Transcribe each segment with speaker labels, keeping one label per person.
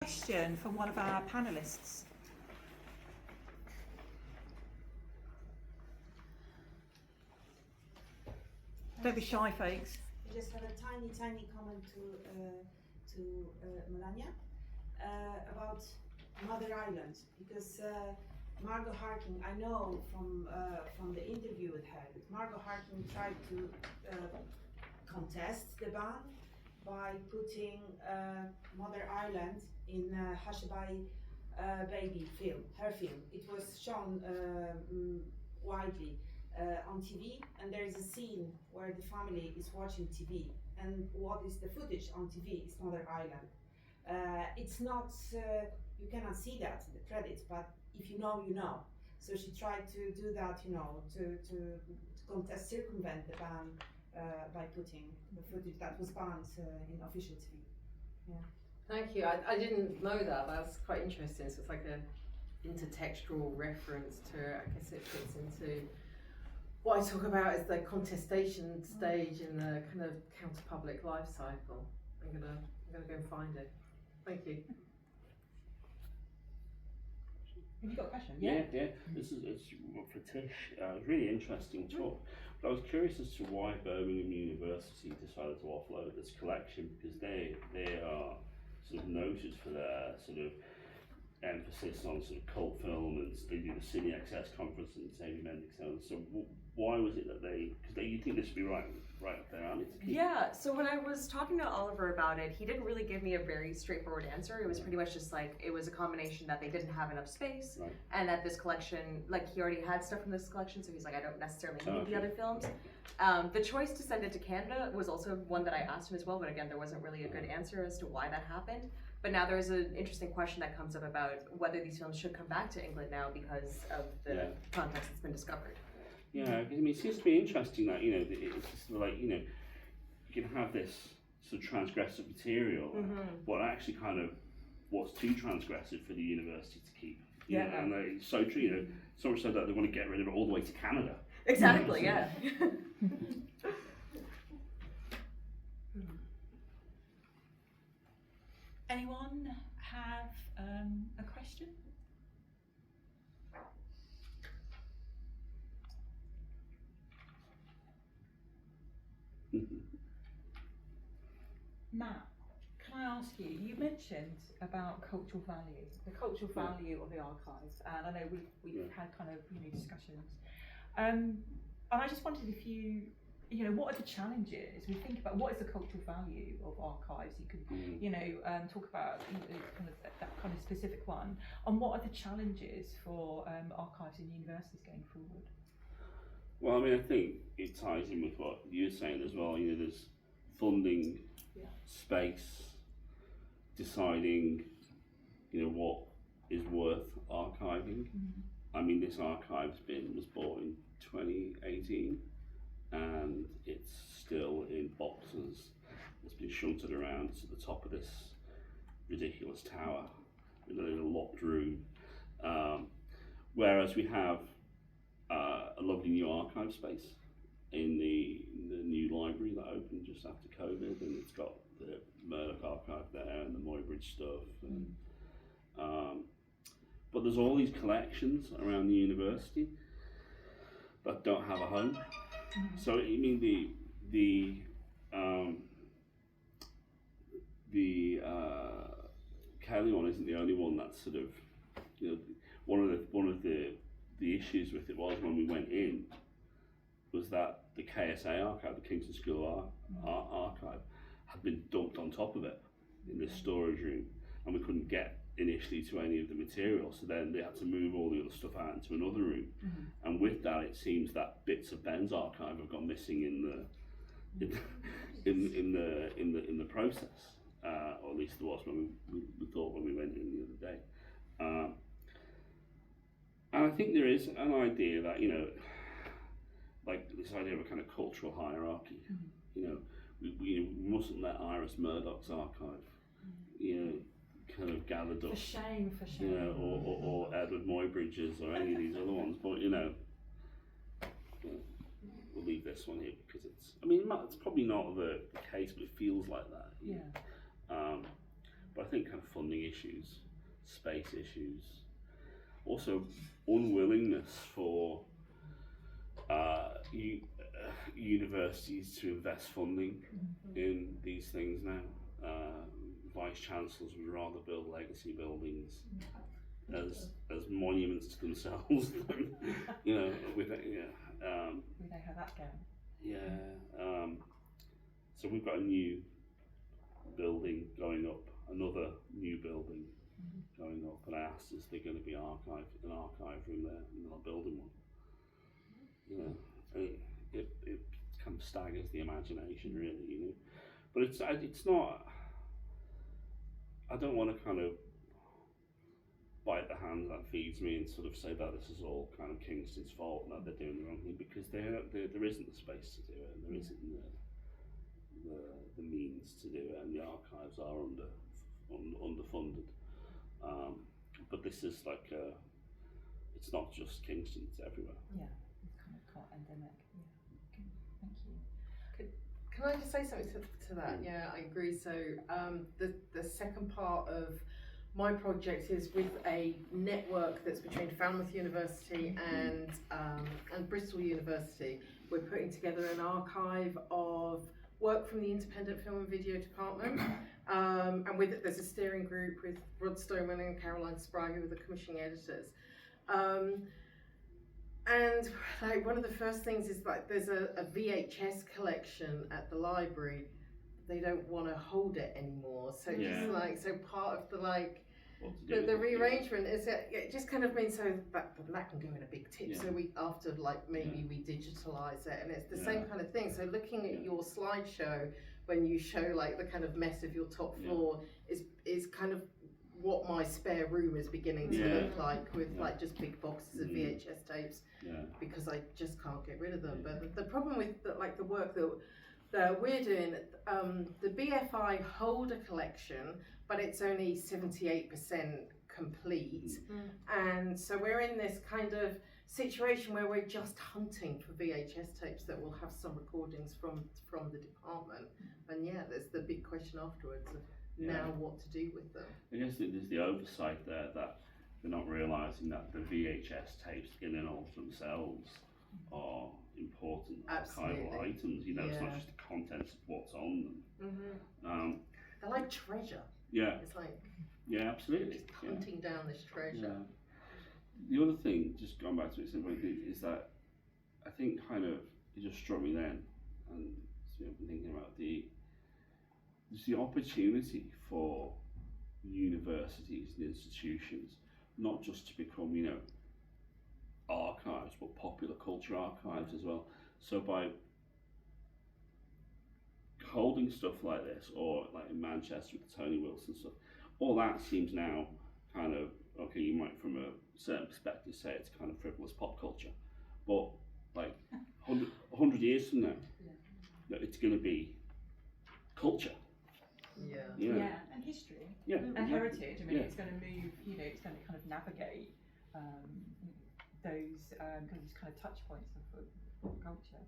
Speaker 1: Question from one of our panelists. Don't be shy, folks.
Speaker 2: I just have a tiny comment to Melania about Mother Island, because Margot Harkin, I know from the interview with her that Margot Harkin tried to contest the ban by putting Mother Island in Hushabye baby film, her film. It was shown widely on TV, and there is a scene where the family is watching TV, and what is the footage on TV is Mother Island. It's not, you cannot see that in the credits, but if you know, you know. So she tried to do that, you know, to circumvent the ban by putting the footage that was banned in official TV. Yeah.
Speaker 3: Thank you. I didn't know that. That's quite interesting. So it's like a intertextual reference to, I guess it fits into what I talk about as the contestation stage in the kind of counter-public life cycle. I'm gonna go and find it. Thank you.
Speaker 1: Have you got a question?
Speaker 4: Yeah. It's for Tish. Really interesting talk. But I was curious as to why Birmingham University decided to offload this collection, because they are sort of noted for their sort of emphasis on sort of cult film, and they do the Cine XS conference and Xavier Mendick. So why was it that you think this would be right up their alley to keep?
Speaker 5: Yeah, so when I was talking to Oliver about it, he didn't really give me a very straightforward answer. It was pretty much just like, it was a combination that they didn't have enough space,
Speaker 4: Right.
Speaker 5: and that this collection, like he already had stuff from this collection, so he's like, I don't necessarily need the other films. The choice to send it to Canada was also one that I asked him as well, but again, there wasn't really a good answer as to why that happened. But now there's an interesting question that comes up about whether these films should come back to England now because of the context that's been discovered.
Speaker 4: Yeah, I mean, it seems to be interesting that, you know, it's sort of like, you know, you can have this sort of transgressive material, but actually kind of what's too transgressive for the university to keep. You know, and it's so true, you know, so much so that they want to get rid of it all the way to Canada.
Speaker 5: Exactly, yeah.
Speaker 1: Anyone have a question? Matt, can I ask you, you mentioned about cultural value, the cultural value of the archive, and I know we've had kind of, you know, discussions. And I just wondered if you know, what are the challenges? We think about what is the cultural value of archives. You could, you know, talk about kind of that kind of specific one. And what are the challenges for archives in universities going forward?
Speaker 4: Well, I mean, I think it ties in with what you're saying as well. You know, there's funding, space, deciding, you know, what is worth archiving. I mean, this archive's was bought in 2018. And it's still in boxes. It's been shunted around to the top of this ridiculous tower in a locked room. Whereas we have a lovely new archive space in the new library that opened just after COVID, and it's got the Murdoch archive there and the Muybridge stuff. And, but there's all these collections around the university that don't have a home. So I mean the Kelly one isn't the only one that's sort of, you know, one of the issues with it was when we went in was that the KSA archive, the Kingston School archive, had been dumped on top of it in this storage room, and we couldn't get initially to any of the material, so then they had to move all the other stuff out into another room. And with that, it seems that bits of Ben's archive have gone missing in the process, or at least there was when we thought when we went in the other day. And I think there is an idea that, you know, like this idea of a kind of cultural hierarchy. You know, we mustn't let Iris Murdoch's archive, you know, kind of gathered up.
Speaker 1: For shame.
Speaker 4: You know, or Edward Muybridge's or any of these other ones. But, you know, we'll leave this one here because it's, I mean, it's probably not the case, but it feels like that.
Speaker 1: Yeah.
Speaker 4: But But I think kind of funding issues, space issues, also unwillingness for universities to invest funding in these things now. Vice chancellors would rather build legacy buildings as monuments to themselves than, with
Speaker 1: we know how that's going.
Speaker 4: So we've got a new building going up, another new building going up, and I asked, is there going to be an archive room there? And they're not building one. It kind of staggers the imagination, really, But it's not. I don't want to kind of bite the hand that feeds me and sort of say that this is all kind of Kingston's fault and that they're doing the wrong thing, because there isn't the space to do it, and there isn't the means to do it, and the archives are underfunded. But this is like it's not just Kingston; it's everywhere.
Speaker 1: Yeah, it's kind of quite endemic. Yeah. Thank you.
Speaker 3: Can I just say something to that? Yeah, I agree. So the second part of my project is with a network that's between Falmouth University and Bristol University. We're putting together an archive of work from the Independent Film and Video Department, and with it there's a steering group with Rod Stoneman and Caroline Spry, who are the commissioning editors. And like one of the first things is like there's a VHS collection at the library. They don't want to hold it anymore, so just like part of the rearrangement is it just kind of means so that can go in a big tip. So we after maybe we digitalise it, and it's the same kind of thing. So looking at your slideshow when you show like the kind of mess of your top floor is kind of what my spare room is beginning to look like, with like just big boxes of VHS tapes, because I just can't get rid of them. But the problem with the work that we're doing, the BFI hold a collection, but it's only 78% complete, and so we're in this kind of situation where we're just hunting for VHS tapes that will have some recordings from the department, and there's the big question afterwards of now what to do with them.
Speaker 4: I guess there's the oversight there that they're not realising that the VHS tapes in and of themselves are important archival items. It's not just the contents of what's on them.
Speaker 3: They're like treasure. It's like
Speaker 4: absolutely.
Speaker 3: just hunting down this treasure.
Speaker 4: The other thing, just going back to it simply, is that I think kind of it just struck me then, and I've been thinking about there's the opportunity for universities and institutions not just to become, archives, but popular culture archives as well. So by holding stuff like this, or like in Manchester with the Tony Wilson stuff, all that seems now kind of, okay, you might from a certain perspective say it's kind of frivolous pop culture, but like 100 years from now, it's going to be culture.
Speaker 1: And history, and heritage. I mean, it's going to move. It's going to kind of navigate those kind of touch points of culture.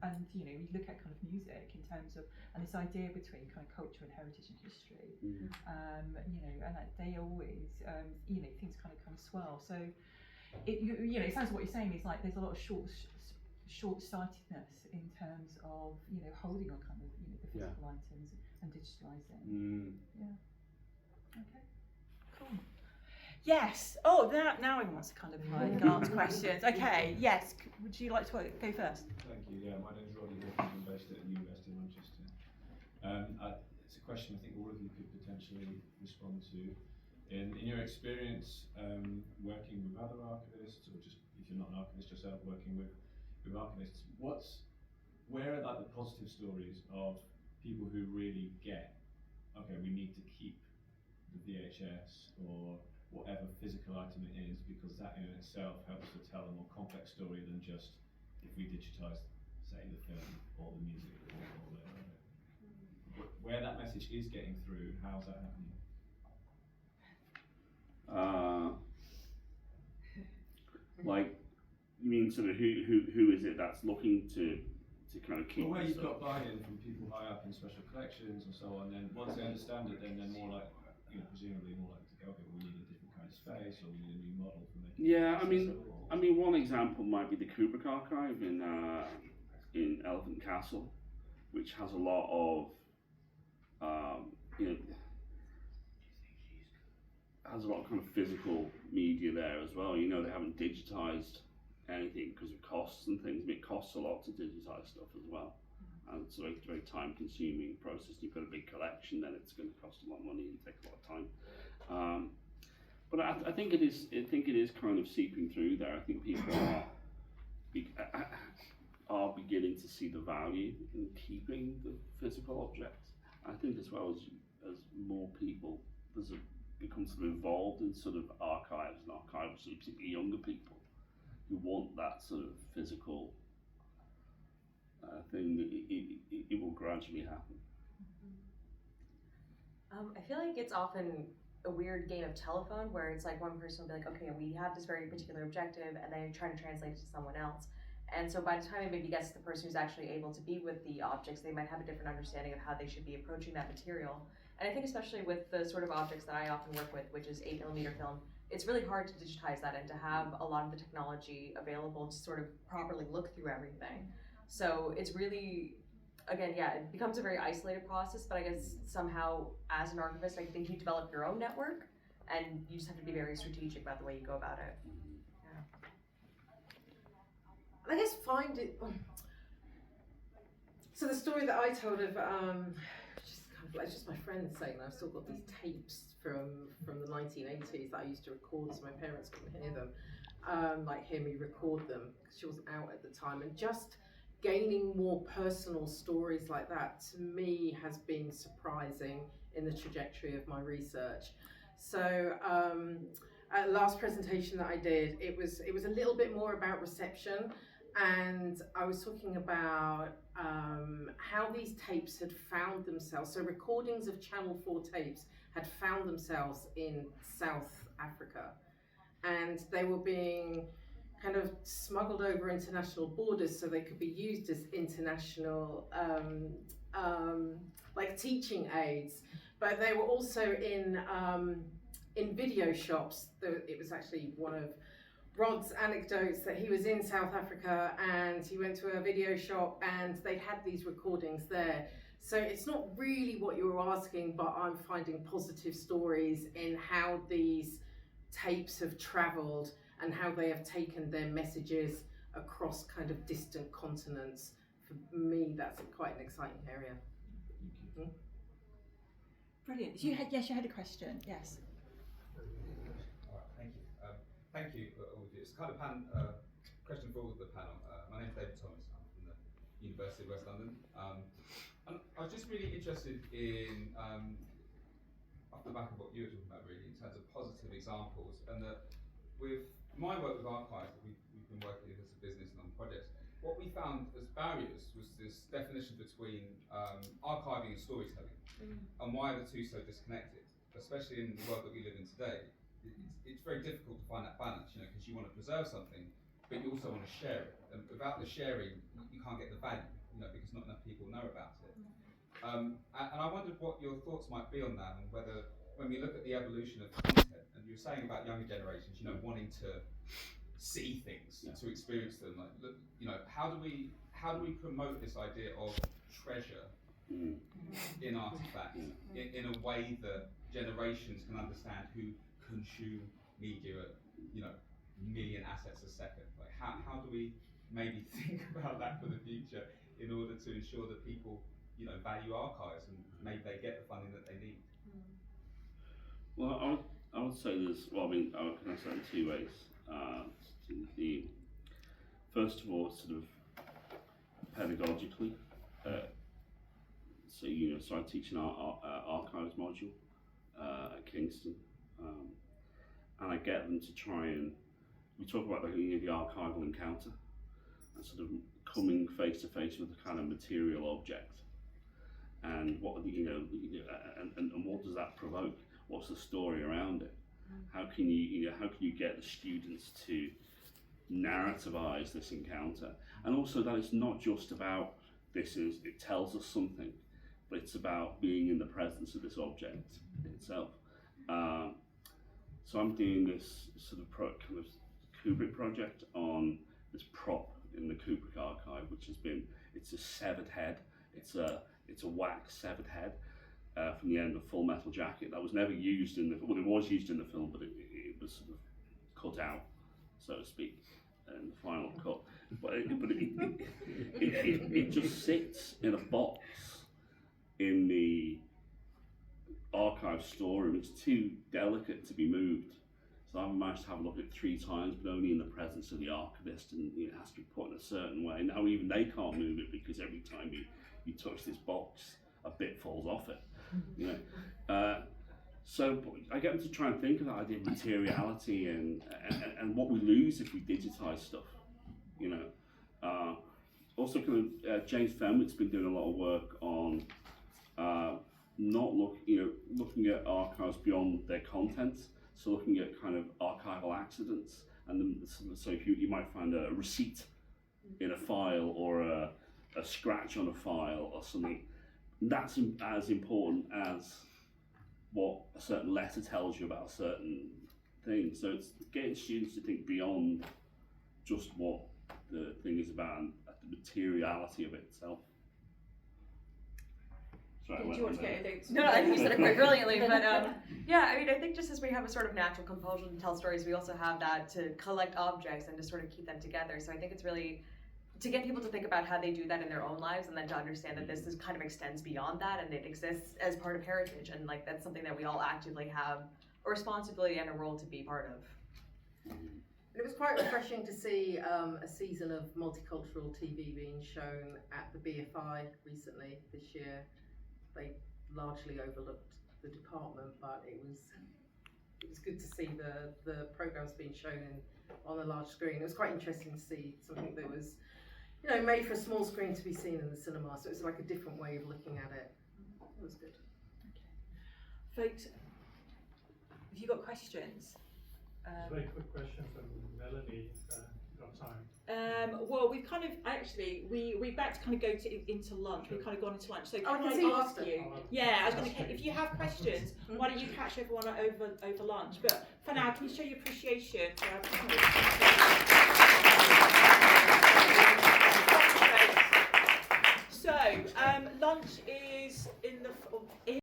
Speaker 1: And we look at kind of music in terms of, and this idea between kind of culture and heritage and history. And they always, things kind of swell. So it sounds what you're saying is like there's a lot of short-sightedness in terms of holding on kind of the physical items and digitalising. Okay. Cool. Yes. Oh, now everyone wants to kind of answer questions. Okay. Yes. Would you like to go first?
Speaker 6: Thank you. My name is Roddy Hawkins. I'm based at the University of Manchester. It's a question I think all of you could potentially respond to. In your experience working with other archivists, or just if you're not an archivist yourself, working with archivists, where are the positive stories of people who really get, okay, we need to keep the VHS or whatever physical item it is, because that in itself helps to tell a more complex story than just if we digitise, say, the film or the music or whatever. Where that message is getting through, how's that happening?
Speaker 4: Like, you mean sort of who is it that's looking to kind of keep.
Speaker 6: Well, where you've got buy-in from people high up in special collections and so on, then once they understand it, then they're more like, presumably more likely to go, okay, we need a different kind of space, or we need a new model for making.
Speaker 4: Yeah, I mean, one example might be the Kubrick archive in Elephant Castle, which has a lot of, has a lot of kind of physical media there as well. They haven't digitized anything because of costs and things. I mean, it costs a lot to digitize stuff as well, and it's a very, very time-consuming process. You've got a big collection, then it's going to cost a lot of money and take a lot of time. But I think it is. I think it is kind of seeping through there. I think people are beginning to see the value in keeping the physical objects. I think as well as more people become sort of involved in sort of archives and archives, particularly younger people who want that sort of physical thing. It will gradually happen.
Speaker 5: I feel like it's often a weird game of telephone where it's like one person will be like, okay, we have this very particular objective, and then you're trying to translate it to someone else. And so by the time it maybe gets to the person who's actually able to be with the objects, they might have a different understanding of how they should be approaching that material. And I think especially with the sort of objects that I often work with, which is 8mm film, it's really hard to digitize that and to have a lot of the technology available to sort of properly look through everything. So it's really, again, yeah, it becomes a very isolated process, but I guess somehow as an archivist, I think you develop your own network, and you just have to be very strategic about the way you go about it.
Speaker 3: I guess find it. So the story that I told of, it's just my friend saying I've still got these tapes from the 1980s that I used to record so my parents couldn't hear them, hear me record them because she wasn't out at the time, and just gaining more personal stories like that to me has been surprising in the trajectory of my research. So at the last presentation that I did, it was a little bit more about reception. And I was talking about how these tapes had found themselves, so recordings of Channel 4 tapes had found themselves in South Africa, and they were being kind of smuggled over international borders so they could be used as international teaching aids, but they were also in video shops. It was actually one of Rod's anecdotes that he was in South Africa and he went to a video shop and they had these recordings there. So it's not really what you were asking, but I'm finding positive stories in how these tapes have traveled and how they have taken their messages across kind of distant continents. For me, that's quite an exciting area. Mm-hmm.
Speaker 1: Brilliant. You had a question. Yes.
Speaker 7: Thank you, all of you. It's kind of question for all of the panel. My name's David Thomas. I'm from the University of West London. And I was just really interested in, off the back of what you were talking about, really, in terms of positive examples, and that with my work with archives, we've been working as a business and on projects, what we found as barriers was this definition between archiving and storytelling, and why are the two so disconnected, especially in the world that we live in today. It's very difficult to find that balance, because you want to preserve something, but you also want to share it. And without the sharing, you can't get the value, because not enough people know about it. And I wondered what your thoughts might be on that, and whether, when we look at the evolution of content, and you were saying about younger generations, wanting to see things, to experience them. How do we promote this idea of treasure in artifacts in a way that generations can understand who consume media at million assets a second? How do we maybe think about that for the future in order to ensure that people value archives and maybe they get the funding that they need?
Speaker 4: Well, I would say there's, I can answer in two ways. First of all, sort of pedagogically, so I teach an archives module at Kingston, and I get them to try and, we talk about the archival encounter, and sort of coming face to face with a kind of material object, and what and what does that provoke? What's the story around it? How can you get the students to narrativize this encounter, and also that it's not just about it tells us something, but it's about being in the presence of this object itself. So I'm doing this sort of kind of Kubrick project on this prop in the Kubrick archive, which it's a severed head. It's a wax severed head from the end of Full Metal Jacket that was never used in it was used in the film, but it was sort of cut out, so to speak, in the final cut. But it just sits in a box in the archive storeroom. It's too delicate to be moved. So I've managed to have a look at it 3 times, but only in the presence of the archivist, and it has to be put in a certain way. Now even they can't move it, because every time you touch this box, a bit falls off it. You know, so I get them to try and think of that idea of materiality and what we lose if we digitize stuff. You know, also kind of James Fenwick's been doing a lot of work on looking at archives beyond their content. So looking at kind of archival accidents, and so you might find a receipt in a file, or a scratch on a file or something. That's as important as what a certain letter tells you about a certain thing. So it's getting students to think beyond just what the thing is about and the materiality of it itself. Sorry,
Speaker 1: Do you want to get your notes?
Speaker 5: No, I think you said it quite brilliantly, but yeah, I mean, I think just as we have a sort of natural compulsion to tell stories, we also have that to collect objects and to sort of keep them together. So I think it's really to get people to think about how they do that in their own lives, and then to understand that this is kind of extends beyond that, and it exists as part of heritage, and like that's something that we all actively have a responsibility and a role to be part of.
Speaker 3: It was quite refreshing to see a season of multicultural TV being shown at the BFI recently this year. They largely overlooked the department, but it was good to see the programmes being shown on a large screen. It was quite interesting to see something that was, made for a small screen to be seen in the cinema. So it was like a different way of looking at it. It was good.
Speaker 1: Folks, have you got questions?
Speaker 8: Very quick question from Melanie, if you've got time.
Speaker 1: Well, we've kind of we're about to kind of go into lunch. We've kind of gone into lunch. So can
Speaker 3: I can
Speaker 1: I
Speaker 3: see you
Speaker 1: ask
Speaker 3: after.
Speaker 1: you? Yeah, I was going to. If you have questions, why don't you catch everyone over lunch? But for now, can you show your appreciation for our So lunch is.